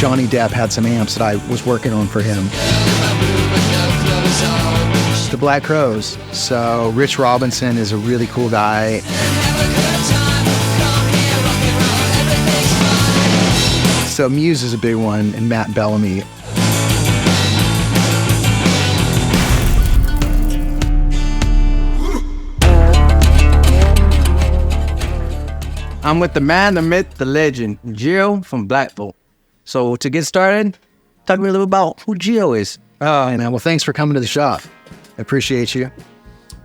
Johnny Depp had some amps that I was working on for him. The Black Crowes. So Rich Robinson is a really cool guy. So Muse is a big one, and Matt Bellamy. I'm with the man, the myth, the legend, Gio from Black Volt. So to get started, talk to me a little about who Gio is. Oh, man. Well, thanks for coming to the shop. I appreciate you.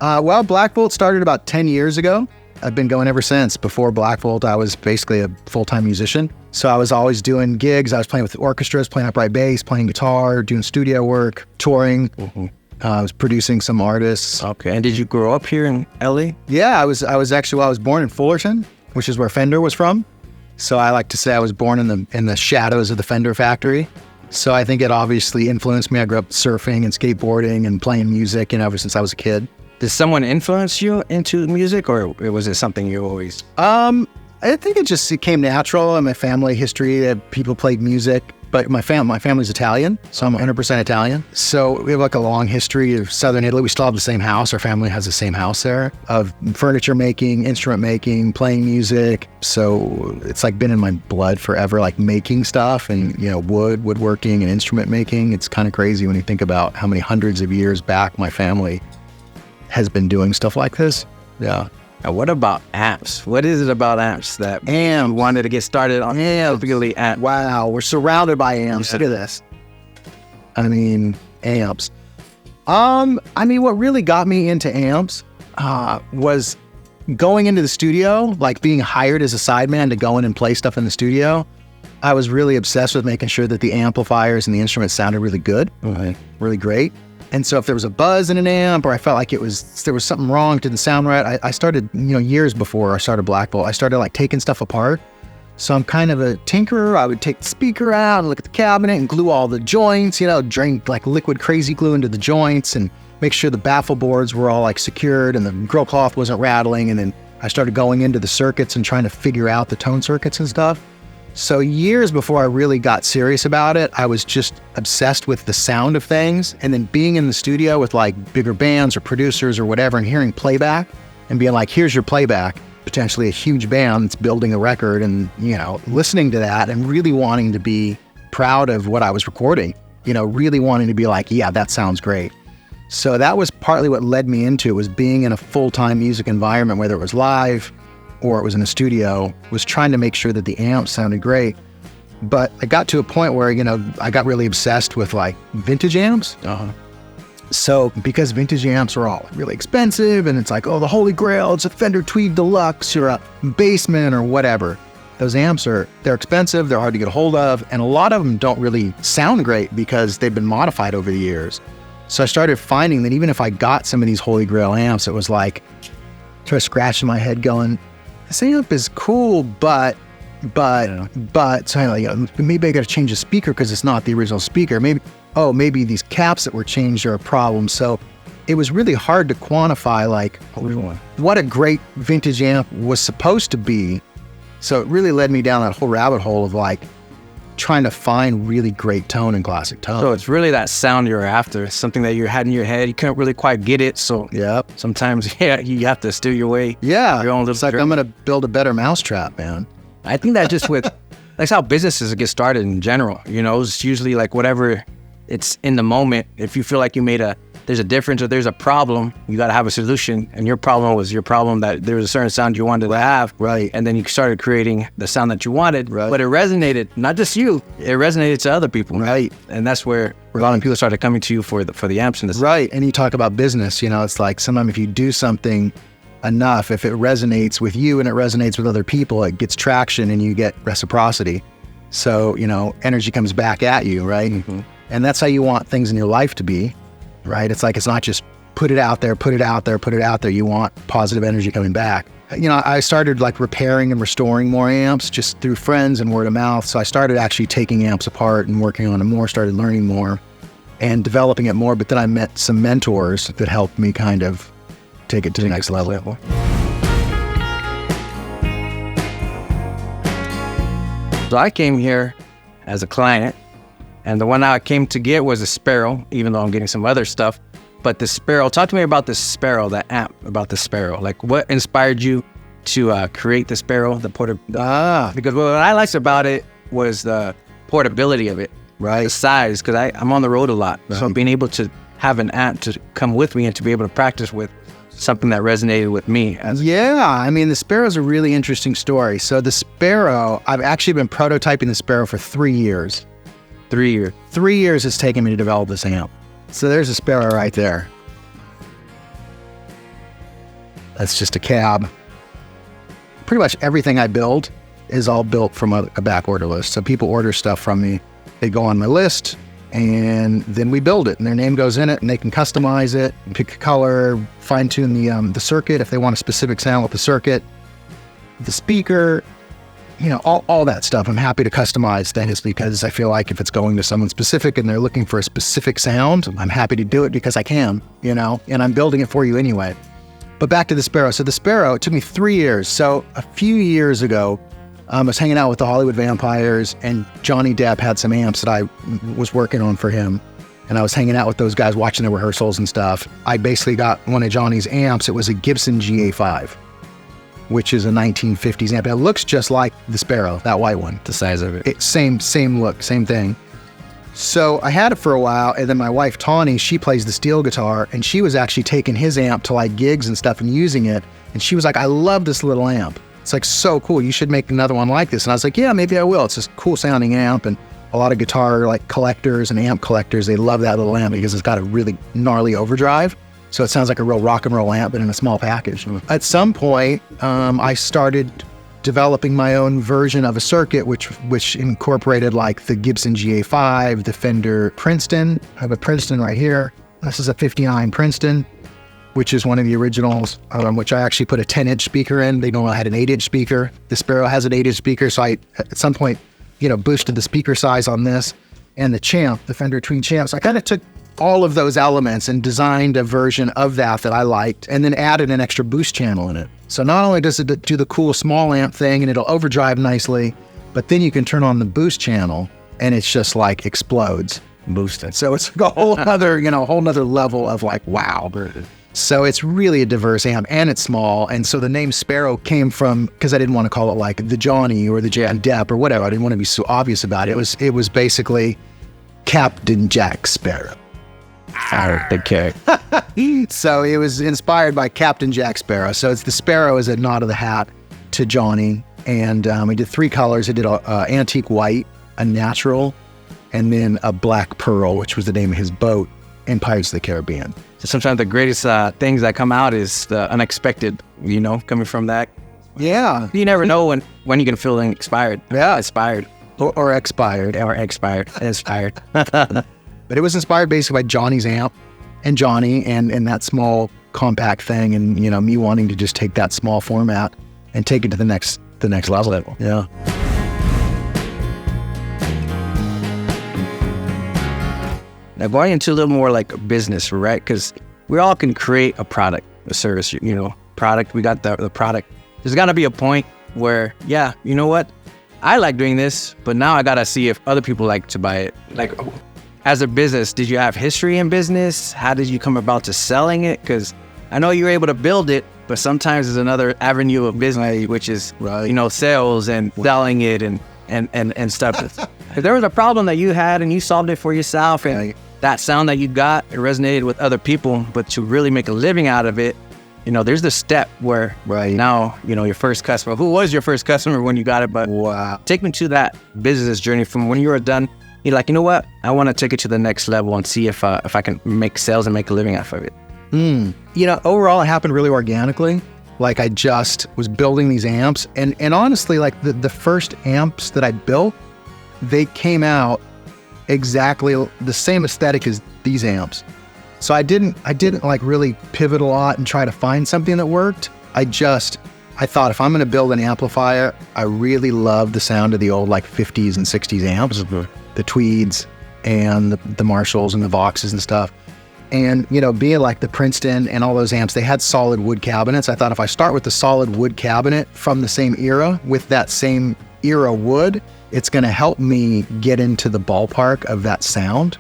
Well, Black Volt started about 10 years ago. I've been going ever since. Before Black Volt, I was basically a full-time musician. So I was always doing gigs. I was playing with orchestras, playing upright bass, playing guitar, doing studio work, touring. Mm-hmm. I was producing some artists. Okay. And did you grow up here in LA? Yeah, I was born in Fullerton, which is where Fender was from. So I like to say I was born in the shadows of the Fender factory. So I think it obviously influenced me. I grew up surfing and skateboarding and playing music, ever since I was a kid. Did someone influence you into music, or was it something you always? I think it came natural. In my family history, people played music, but my family's Italian, so I'm 100% Italian. So we have like a long history of Southern Italy. We still have the same house. Our family has the same house there, of furniture making, instrument making, playing music. So it's like been in my blood forever, like making stuff and, woodworking and instrument making. It's kind of crazy when you think about how many hundreds of years back my family has been doing stuff like this. Yeah. Now, what about amps? What is it about amps that you wanted to get started on? Specifically amps. Wow, we're surrounded by amps. Look at this. I mean, amps. What really got me into amps was going into the studio, like being hired as a sideman to go in and play stuff in the studio. I was really obsessed with making sure that the amplifiers and the instruments sounded really good, really great. And so if there was a buzz in an amp, or I felt like there was something wrong, didn't sound right, I started, years before I started Black Volt, I started like taking stuff apart. So I'm kind of a tinkerer. I would take the speaker out and look at the cabinet and glue all the joints, drain like liquid crazy glue into the joints and make sure the baffle boards were all like secured and the grill cloth wasn't rattling. And then I started going into the circuits and trying to figure out the tone circuits and stuff. So years before I really got serious about it, I was just obsessed with the sound of things. And then being in the studio with like bigger bands or producers or whatever and hearing playback and being like, here's your playback, potentially a huge band that's building a record, and, listening to that and really wanting to be proud of what I was recording, really wanting to be like, yeah, that sounds great. So that was partly what led me into it, was being in a full-time music environment, whether it was live or it was in a studio, was trying to make sure that the amps sounded great. But I got to a point where, I got really obsessed with like vintage amps. So because vintage amps are all really expensive and it's like, oh, the holy grail, it's a Fender Tweed Deluxe or a Bassman or whatever. Those amps they're expensive, they're hard to get a hold of, and a lot of them don't really sound great because they've been modified over the years. So I started finding that even if I got some of these holy grail amps, it was like, sort of scratching my head going, this amp is cool, but so maybe I got to change the speaker because it's not the original speaker. Maybe these caps that were changed are a problem. So it was really hard to quantify like what a great vintage amp was supposed to be. So it really led me down that whole rabbit hole of like trying to find really great tone and classic tone. So it's really that sound you're after, something that you had in your head. You couldn't really quite get it. So sometimes, you have to steal your way. Yeah. Your own little it's like, I'm going to build a better mousetrap, man. I think that just that's how businesses get started in general. It's usually like whatever it's in the moment. If you feel like there's a difference or there's a problem, you got to have a solution. And your problem was that there was a certain sound you wanted to have. Right. And then you started creating the sound that you wanted. Right. But it resonated, not just you, it resonated to other people. Right. And that's where a lot of people started coming to you for the amps and this. Right. And you talk about business, it's like sometimes if you do something enough, if it resonates with you and it resonates with other people, it gets traction and you get reciprocity. So, energy comes back at you, right? Mm-hmm. And that's how you want things in your life to be, right? It's like, it's not just put it out there. You want positive energy coming back. I started like repairing and restoring more amps just through friends and word of mouth. So I started actually taking amps apart and working on them more, started learning more and developing it more. But then I met some mentors that helped me kind of take it to the next level. So I came here as a client. And the one I came to get was a Sparrow, even though I'm getting some other stuff. But the Sparrow, talk to me about the Sparrow, the amp, about the Sparrow. Like, what inspired you to create the Sparrow, the because what I liked about it was the portability of it, Right. the size, because I'm on the road a lot. Right. So being able to have an amp to come with me and to be able to practice with, something that resonated with me. Yeah, I mean, the Sparrow's a really interesting story. So the Sparrow, I've actually been prototyping the Sparrow for 3 years. 3 years. 3 years it's taken me to develop this amp. So there's a Sparrow right there. That's just a cab. Pretty much everything I build is all built from a back order list. So people order stuff from me. They go on my list, and then we build it, and their name goes in it, and they can customize it, and pick a color, fine-tune the circuit if they want a specific sound with the circuit, the speaker, you know, all that stuff. I'm happy to customize things because I feel like if it's going to someone specific and they're looking for a specific sound, I'm happy to do it because I can, you know, and I'm building it for you anyway. But back to the Sparrow. So the Sparrow, it took me 3 years. So a few years ago, I was hanging out with the Hollywood Vampires, and Johnny Depp had some amps that I was working on for him. And I was hanging out with those guys watching the rehearsals and stuff. I basically got one of Johnny's amps. It was a Gibson GA5, which is a 1950s amp. It looks just like the Sparrow, that white one. The size of it. Same look, same thing. So I had it for a while, and then my wife, Tawny, she plays the steel guitar, and she was actually taking his amp to like gigs and stuff and using it. And she was like, I love this little amp. It's like so cool. You should make another one like this. And I was like, yeah, maybe I will. It's this cool sounding amp, and a lot of guitar like collectors and amp collectors, they love that little amp because it's got a really gnarly overdrive. So it sounds like a real rock and roll amp, but in a small package. At some point, I started developing my own version of a circuit, which incorporated like the Gibson GA5, the Fender Princeton. I have a Princeton right here. This is a 59 Princeton, which is one of the originals, which I actually put a 10-inch speaker in. They normally had an 8-inch speaker. The Sparrow has an 8-inch speaker, so I, at some point, you know, boosted the speaker size on this, and the Champ, the Fender Twin Champ. So I kind of took all of those elements and designed a version of that I liked, and then added an extra boost channel in it. So not only does it do the cool small amp thing and it'll overdrive nicely, but then you can turn on the boost channel and it's just like explodes. Boosted. So it's like a whole other, you know, whole nother level of like, wow. So it's really a diverse amp, and it's small. And so the name Sparrow came from, because I didn't want to call it like the Johnny or the Johnny Depp or whatever. I didn't want to be so obvious about it. It was basically Captain Jack Sparrow. Okay. So it was inspired by Captain Jack Sparrow. So it's the Sparrow is a nod of the hat to Johnny. And we did 3 colors. I did a antique white, a natural, and then a black pearl, which was the name of his boat in Pirates of the Caribbean. So sometimes the greatest things that come out is the unexpected, you know, coming from that. Yeah. You never know when you're going to feel inspired. Yeah. Inspired. Or expired. Or expired. Inspired. But it was inspired basically by Johnny's amp and Johnny and that small compact thing, and, you know, me wanting to just take that small format and take it to the next level. Yeah. Now going into a little more like business, right? Because we all can create a product, a service, you know, product. We got the product. There's got to be a point where, yeah, you know what? I like doing this, but now I got to see if other people like to buy it. Like, as a business, did you have history in business? How did you come about to selling it? Because I know you were able to build it, but sometimes there's another avenue of business, which is, you know, sales and selling it and stuff. If there was a problem that you had and you solved it for yourself, and that sound that you got, it resonated with other people, but to really make a living out of it, you know, there's the step where now, you know, your first customer, who was your first customer when you got it? But take me to that business journey from when you were done. You're like, you know what? I want to take it to the next level and see if I can make sales and make a living off of it. You know, overall, it happened really organically. Like, I just was building these amps, and honestly, like the first amps that I built, they came out exactly the same aesthetic as these amps. So I didn't like really pivot a lot and try to find something that worked. I thought, if I'm going to build an amplifier, I really love the sound of the old like 50s and 60s amps, the Tweeds and the Marshalls and the Voxes and stuff. And, you know, being like the Princeton and all those amps, they had solid wood cabinets. I thought if I start with the solid wood cabinet from the same era with that same era wood, it's going to help me get into the ballpark of that sound.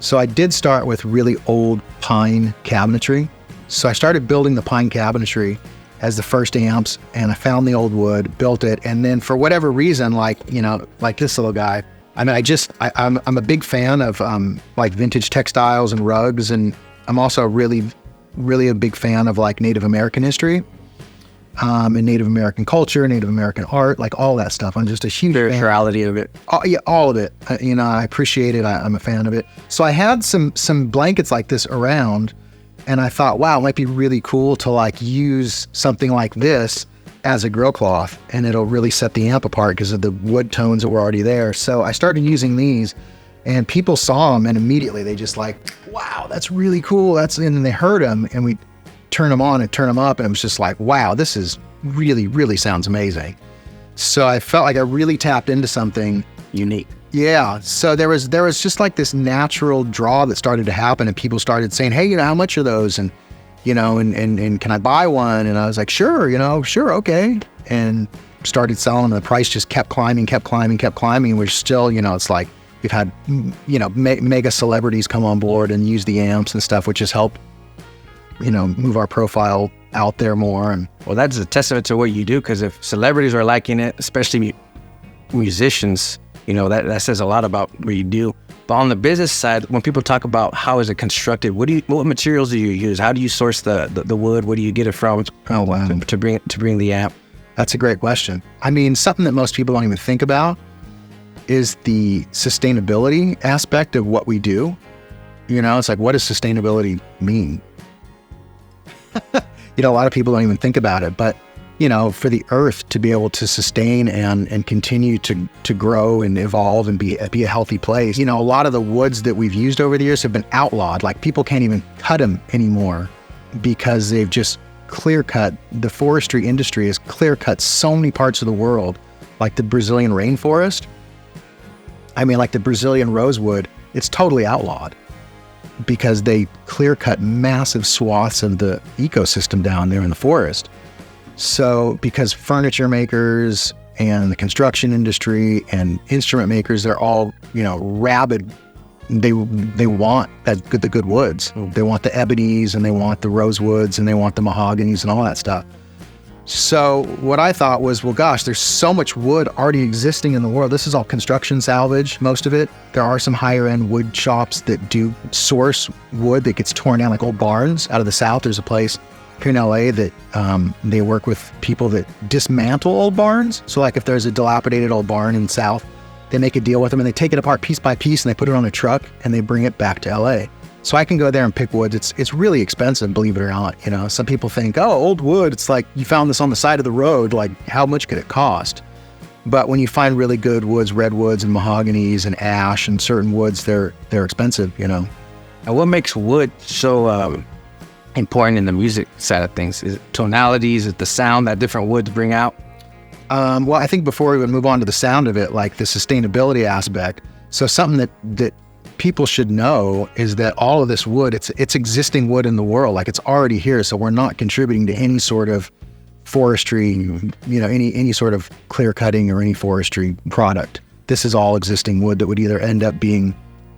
So I did start with really old pine cabinetry. So I started building the pine cabinetry as the first amps, and I found the old wood, built it, and then for whatever reason, like, you know, like this little guy, I mean, I'm a big fan of like vintage textiles and rugs, and I'm also really a big fan of like Native American history, and Native American culture, Native American art, like all that stuff. I'm just a huge spirituality of it. Yeah, all of it. You know, I appreciate it. I'm a fan of it. So I had some blankets like this around, and I thought, wow, it might be really cool to like use something like this as a grill cloth, and it'll really set the amp apart because of the wood tones that were already there. So I started using these, and people saw them, and immediately they just like, wow, that's really cool. And then they heard them, and we turn them on and turn them up, and it was just like, wow, this is really sounds amazing. So I felt like I really tapped into something unique. Yeah. So there was just like this natural draw that started to happen, and people started saying, hey, you know, how much are those? And, you know, and can I buy one? And I was like, sure, okay. And started selling, and the price just kept climbing. We're still, you know, it's like we've had, you know, mega celebrities come on board and use the amps and stuff, which has helped, you know, move our profile out there more. And well, that's a testament to what you do, because if celebrities are liking it, especially musicians, you know, that says a lot about what you do. But on the business side, when people talk about how is it constructed, what materials do you use? How do you source the wood? Where do you get it from? Oh, wow. To bring the amp? That's a great question. I mean, something that most people don't even think about is the sustainability aspect of what we do. You know, it's like, what does sustainability mean? You know, a lot of people don't even think about it, but, you know, for the earth to be able to sustain and continue to grow and evolve and be a healthy place, you know, a lot of the woods that we've used over the years have been outlawed. Like, people can't even cut them anymore because they've just clear cut. The forestry industry has clear cut so many parts of the world, like the Brazilian rainforest. I mean, like the Brazilian rosewood, it's totally outlawed because they clear cut massive swaths of the ecosystem down there in the forest. So because furniture makers and the construction industry and instrument makers, they're all, you know, rabid. They want the good woods. They want the ebonies, and they want the rosewoods, and they want the mahoganies and all that stuff. So what I thought was, well, gosh, there's so much wood already existing in the world. This is all construction salvage, most of it. There are some higher end wood shops that do source wood that gets torn down, like old barns out of the South. There's a place here in LA that they work with people that dismantle old barns. So like if there's a dilapidated old barn in the South, they make a deal with them, and they take it apart piece by piece, and they put it on a truck, and they bring it back to LA. So I can go there and pick woods. It's really expensive, believe it or not. You know, some people think, oh, old wood, it's like you found this on the side of the road. Like, how much could it cost? But when you find really good woods, redwoods and mahoganies and ash and certain woods, they're expensive, you know. And what makes wood so important in the music side of things? Is it tonalities? Is it the sound that different woods bring out? Well, I think before we would move on to the sound of it, like the sustainability aspect. So something that people should know is that all of this wood, it's existing wood in the world. Like, it's already here. So we're not contributing to any sort of forestry, you know, any sort of clear cutting or any forestry product. This is all existing wood that would either end up being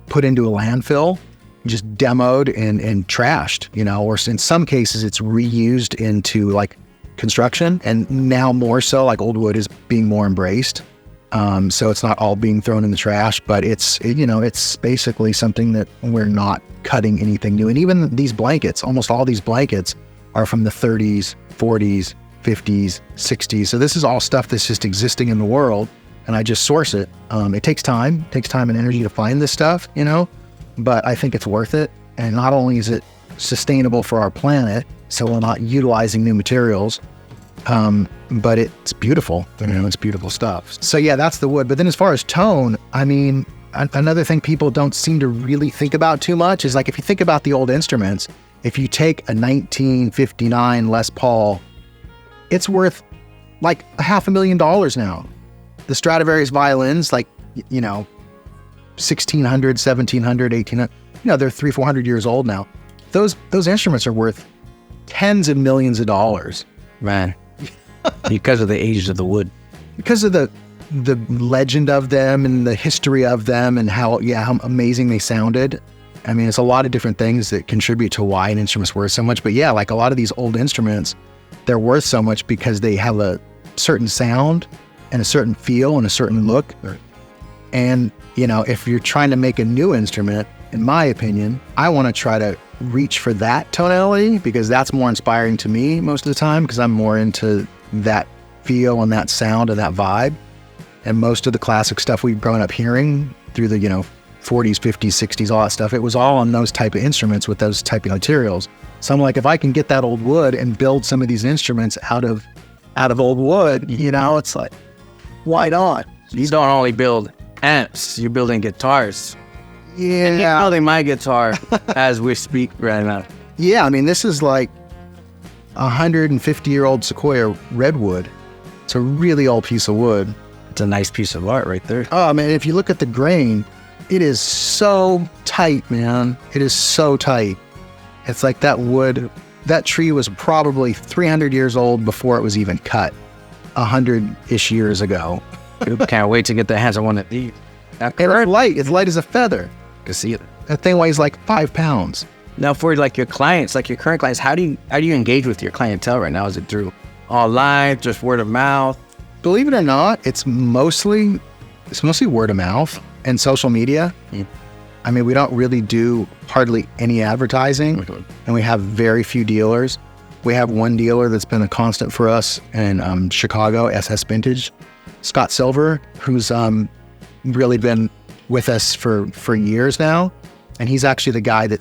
put into a landfill, just demoed and trashed, you know, or in some cases it's reused into like construction, and now more so, like old wood is being more embraced. So it's not all being thrown in the trash, but it's basically something that we're not cutting anything new. And even these blankets, almost all these blankets are from the 30s, 40s, 50s, 60s. So this is all stuff that's just existing in the world, and I just source it. It takes time and energy to find this stuff, you know, but I think it's worth it. And not only is it sustainable for our planet, so we're not utilizing new materials, but it's beautiful. You know, it's beautiful stuff. So yeah, that's the wood. But then as far as tone, I mean, another thing people don't seem to really think about too much is, like, if you think about the old instruments, if you take a 1959 Les Paul, it's worth like $500,000 now. The Stradivarius violins, like, you know, 1600, 1700, 1800, you know, they're 300-400 years old now. Those instruments are worth tens of millions of dollars. Man, because of the ages of the wood. Because of the the legend of them and the history of them and how amazing they sounded. I mean, it's a lot of different things that contribute to why an instrument's worth so much. But yeah, like a lot of these old instruments, they're worth so much because they have a certain sound and a certain feel and a certain look. And, you know, if you're trying to make a new instrument, in my opinion, I want to try to reach for that tonality because that's more inspiring to me most of the time because I'm more into that feel and that sound and that vibe. And most of the classic stuff we've grown up hearing through the, 40s, 50s, 60s, all that stuff, it was all on those type of instruments with those type of materials. So I'm like, if I can get that old wood and build some of these instruments out of old wood, it's like, why not? You don't only build amps, you're building guitars. Yeah. And you're building my guitar as we speak right now. Yeah, I mean, this is like 150-year-old Sequoia redwood. It's a really old piece of wood. It's a nice piece of art right there. Oh, man, if you look at the grain, it is so tight, man. It is so tight. It's like that wood, that tree was probably 300 years old before it was even cut, 100-ish years ago. Can't wait to get the hands on one of these. And it's light. It's light as a feather. Can see it. That thing weighs like 5 pounds. Now, for like your clients, like your current clients, how do you engage with your clientele right now? Is it through online, just word of mouth? Believe it or not, it's mostly word of mouth and social media. I mean, we don't really do hardly any advertising, and we have very few dealers. We have one dealer that's been a constant for us in Chicago, SS Vintage, Scott Silver, who's really been with us for years now. And he's actually the guy that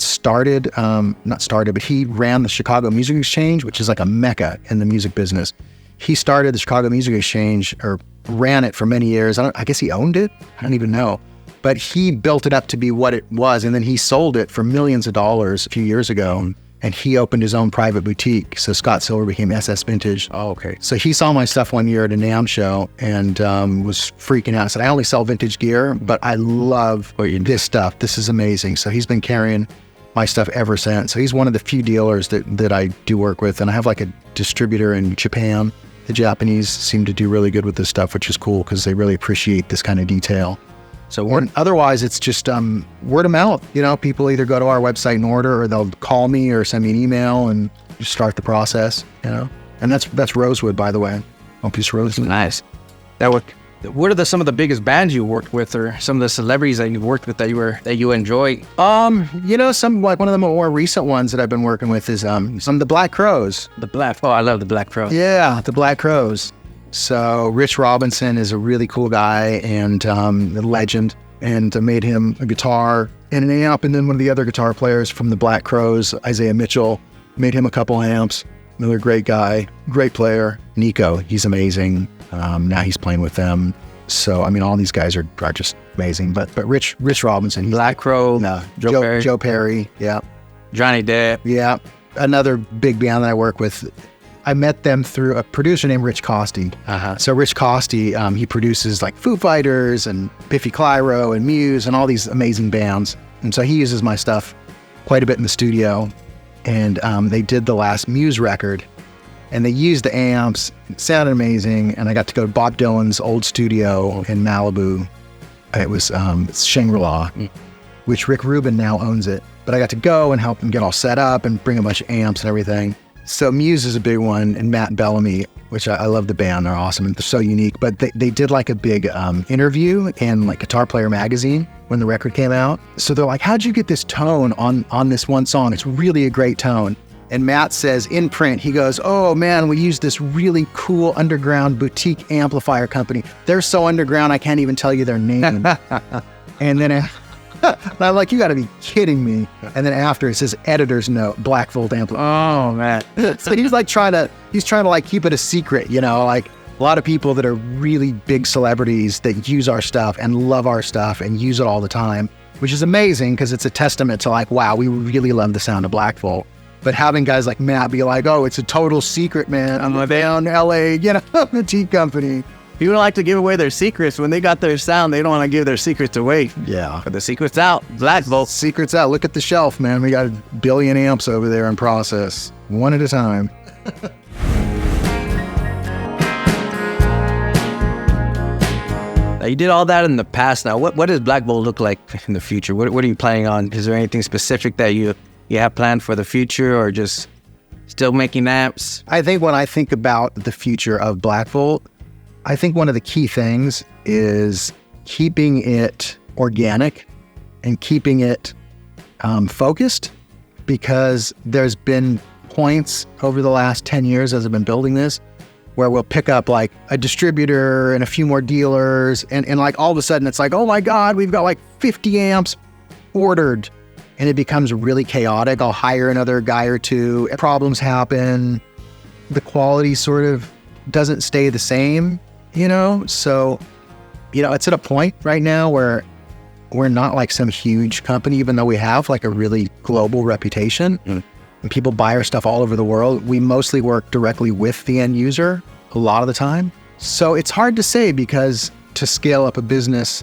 but he ran the Chicago Music Exchange, which is like a mecca in the music business. He started the Chicago Music Exchange, or ran it for many years. I guess he owned it. I don't even know. But he built it up to be what it was, and then he sold it for millions of dollars a few years ago. And he opened his own private boutique. So Scott Silver became SS Vintage. Oh, okay. So he saw my stuff one year at a NAMM show and was freaking out. I said, I only sell vintage gear, but I love this stuff. This is amazing. So he's been carrying my stuff ever since. So he's one of the few dealers that I do work with. And I have like a distributor in Japan. The Japanese seem to do really good with this stuff, which is cool because they really appreciate this kind of detail. So otherwise, it's just word of mouth. People either go to our website and order, or they'll call me or send me an email and just start the process. And that's rosewood, by the way. One piece of rosewood. Nice. What are some of the biggest bands you worked with, or some of the celebrities that you've worked with that you enjoy? Some like one of the more recent ones that I've been working with is some of the Black Crowes. I love the Black Crowes. Yeah, the Black Crowes. So Rich Robinson is a really cool guy and a legend, and I made him a guitar and an amp. And then one of the other guitar players from the Black Crowes, Isaiah Mitchell, made him a couple amps. Another great guy, great player. Nico, he's amazing. Now he's playing with them. So, I mean, all these guys are just amazing. But Rich Robinson. Black Crow, Joe Perry, yeah. Johnny Depp. Yeah. Another big band that I work with. I met them through a producer named Rich Kosty. So Rich Kosty, he produces like Foo Fighters and Biffy Clyro and Muse and all these amazing bands. And so he uses my stuff quite a bit in the studio. And they did the last Muse record, and they used the amps. It sounded amazing. And I got to go to Bob Dylan's old studio in Malibu. It was Shangri-La, which Rick Rubin now owns it. But I got to go and help him get all set up and bring a bunch of amps and everything. So Muse is a big one, and Matt Bellamy, which I love the band. They're awesome and they're so unique. But they did like a big interview in like Guitar Player magazine when the record came out. So they're like, how'd you get this tone on this one song? It's really a great tone. And Matt says in print, he goes, oh man, we used this really cool underground boutique amplifier company. They're so underground, I can't even tell you their name. And then and I'm like, you got to be kidding me. And then after it says editor's note, Black Volt Amplification. Oh man. So he's trying to like keep it a secret, like a lot of people that are really big celebrities that use our stuff and love our stuff and use it all the time, which is amazing because it's a testament to like, wow, we really love the sound of Black Volt. But having guys like Matt be like, oh, it's a total secret, man. I'm down LA, boutique company. People don't like to give away their secrets. When they got their sound, they don't want to give their secrets away. Yeah. But the secret's out. Black Volt. Secret's out. Look at the shelf, man. We got 1 billion amps over there in process, one at a time. You did all that in the past. Now, what does Black Volt look like in the future? What are you planning on? Is there anything specific that you have planned for the future, or just still making amps? I think when I think about the future of Black Volt, I think one of the key things is keeping it organic and keeping it focused, because there's been points over the last 10 years as I've been building this where we'll pick up like a distributor and a few more dealers, and like all of a sudden it's like, oh my God, we've got like 50 amps ordered, and it becomes really chaotic. I'll hire another guy or two, problems happen, the quality sort of doesn't stay the same, So, it's at a point right now where we're not like some huge company, even though we have like a really global reputation. And people buy our stuff all over the world. We mostly work directly with the end user a lot of the time. So it's hard to say, because to scale up a business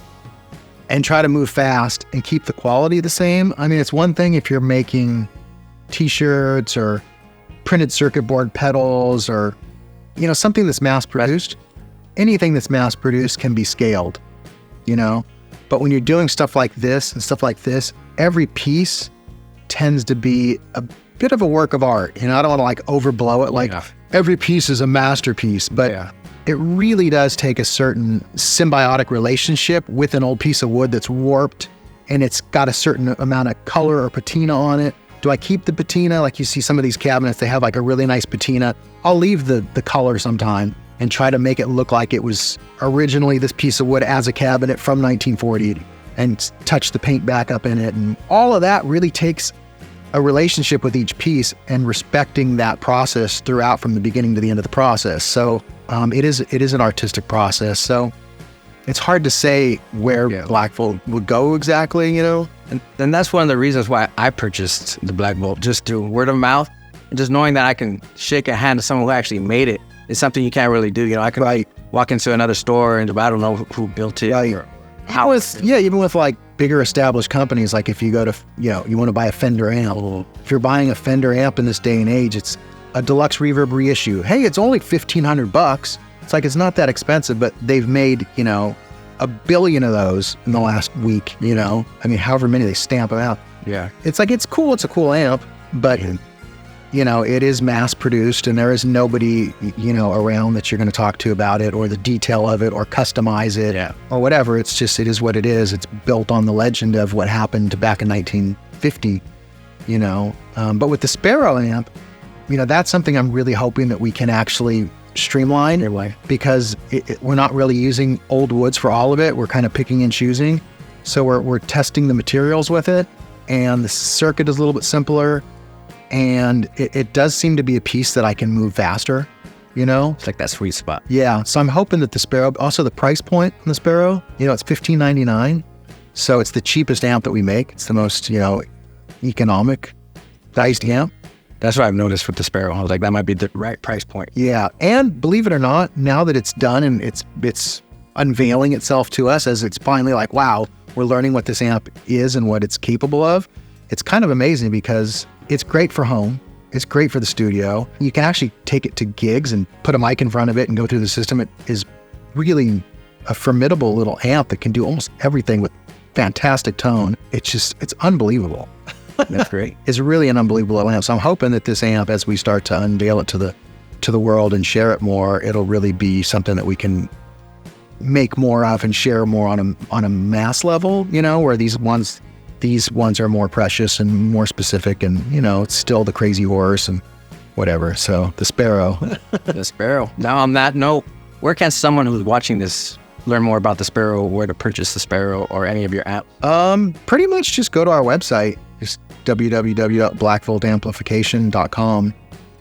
and try to move fast and keep the quality the same, I mean, it's one thing if you're making t-shirts or printed circuit board pedals or, something that's mass produced. Anything that's mass produced can be scaled, But when you're doing stuff like this and stuff like this, every piece tends to be a bit of a work of art. I don't want to like overblow it. Like every piece is a masterpiece, but it really does take a certain symbiotic relationship with an old piece of wood that's warped and it's got a certain amount of color or patina on it. Do I keep the patina? Like you see some of these cabinets, they have like a really nice patina. I'll leave the color sometime and try to make it look like it was originally this piece of wood as a cabinet from 1940 and touch the paint back up in it. And all of that really takes a relationship with each piece and respecting that process throughout from the beginning to the end of the process. So it is an artistic process. So it's hard to say where Black Volt would go exactly, And that's one of the reasons why I purchased the Black Volt, just through word of mouth, and just knowing that I can shake a hand to someone who actually made it. It's something you can't really do. I can walk into another store and I don't know who built it. Or how even with like bigger established companies, like if you go to, you want to buy a Fender amp. If you're buying a Fender amp in this day and age, it's a deluxe reverb reissue. Hey, it's only $1,500. It's like, it's not that expensive, but they've made, 1 billion of those in the last week, I mean, however many they stamp them out. Yeah. It's like, it's cool. It's a cool amp, but it is mass produced and there is nobody, around that you're going to talk to about it or the detail of it or customize it or whatever. It's just, it is what it is. It's built on the legend of what happened back in 1950, but with the Sparrow amp, that's something I'm really hoping that we can actually streamline, because we're not really using old woods for all of it. We're kind of picking and choosing. So we're testing the materials with it, and the circuit is a little bit simpler. And it does seem to be a piece that I can move faster, It's like that sweet spot. Yeah. So I'm hoping that the Sparrow, also the price point on the Sparrow, it's $1,599. So it's the cheapest amp that we make. It's the most, economic priced amp. That's what I've noticed with the Sparrow. I was like, that might be the right price point. Yeah. And believe it or not, now that it's done and it's unveiling itself to us as it's finally like, wow, we're learning what this amp is and what it's capable of. It's kind of amazing because it's great for home. It's great for the studio. You can actually take it to gigs and put a mic in front of it and go through the system. It is really a formidable little amp that can do almost everything with fantastic tone. It's unbelievable. That's great. It's really an unbelievable amp. So I'm hoping that this amp, as we start to unveil it to the world and share it more, it'll really be something that we can make more of and share more on a mass level, where these ones are more precious and more specific, and it's still the Crazy Horse and whatever. So the Sparrow. The Sparrow. Now on that note, where can someone who's watching this learn more about the Sparrow, where to purchase the Sparrow or any of your apps? Pretty much just go to our website. It's www.blackvoltamplification.com.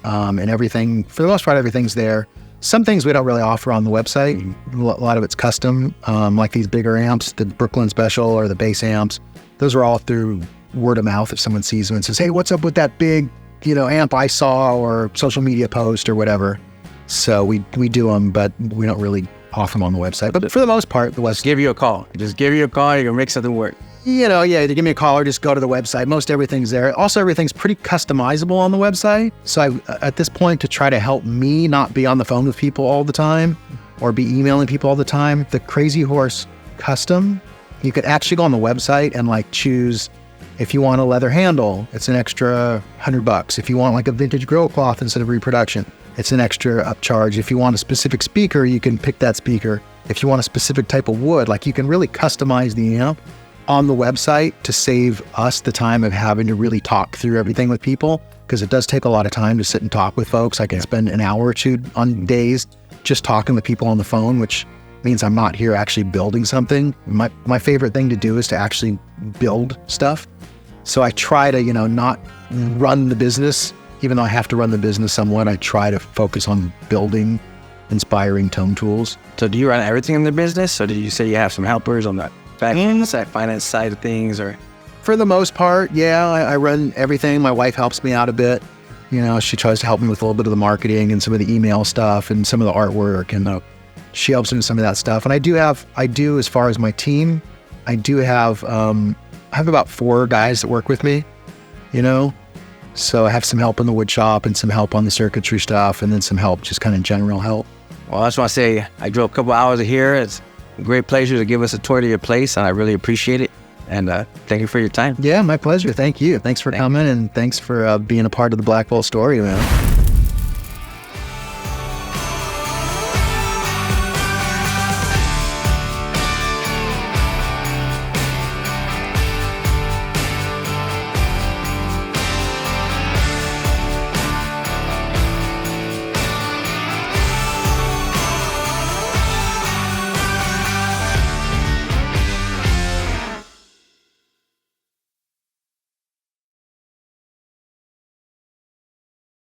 And everything, for the most part, everything's there. Some things we don't really offer on the website. A lot of it's custom, like these bigger amps, the Brooklyn Special or the bass amps. Those are all through word of mouth. If someone sees them and says, hey, what's up with that big, amp I saw, or social media post or whatever. So we do them, but we don't really offer them on the website. But for the most part, the website. Give you a call. Just give you a call. You can make something work. To give me a call or just go to the website. Most everything's there. Also, everything's pretty customizable on the website. So at this point, to try to help me not be on the phone with people all the time, or be emailing people all the time. The Crazy Horse Custom, you could actually go on the website and like choose if you want a leather handle, it's an extra $100. If you want like a vintage grill cloth instead of reproduction, it's an extra upcharge. If you want a specific speaker, you can pick that speaker. If you want a specific type of wood, like you can really customize the amp on the website to save us the time of having to really talk through everything with people, because it does take a lot of time to sit and talk with folks. I can spend an hour or two on days just talking with people on the phone, which means I'm not here actually building something. My favorite thing to do is to actually build stuff. So I try to, not run the business, even though I have to run the business somewhat. I try to focus on building inspiring tone tools. So do you run everything in the business, or did you say you have some helpers on that finance side of things? Or for the most part, yeah, I run everything. My wife helps me out a bit. She tries to help me with a little bit of the marketing and some of the email stuff and some of the artwork, and she helps me with some of that stuff. And I do, as far as my team, I have about 4 guys that work with me, so I have some help in the wood shop and some help on the circuitry stuff, and then some help, just kind of general help. Well, I just want to say I drove a couple hours here. It's a great pleasure to give us a tour to your place, and I really appreciate it. And thank you for your time. Yeah, my pleasure. Thank you. Thanks for coming, and thanks for being a part of the Black Volt story, man.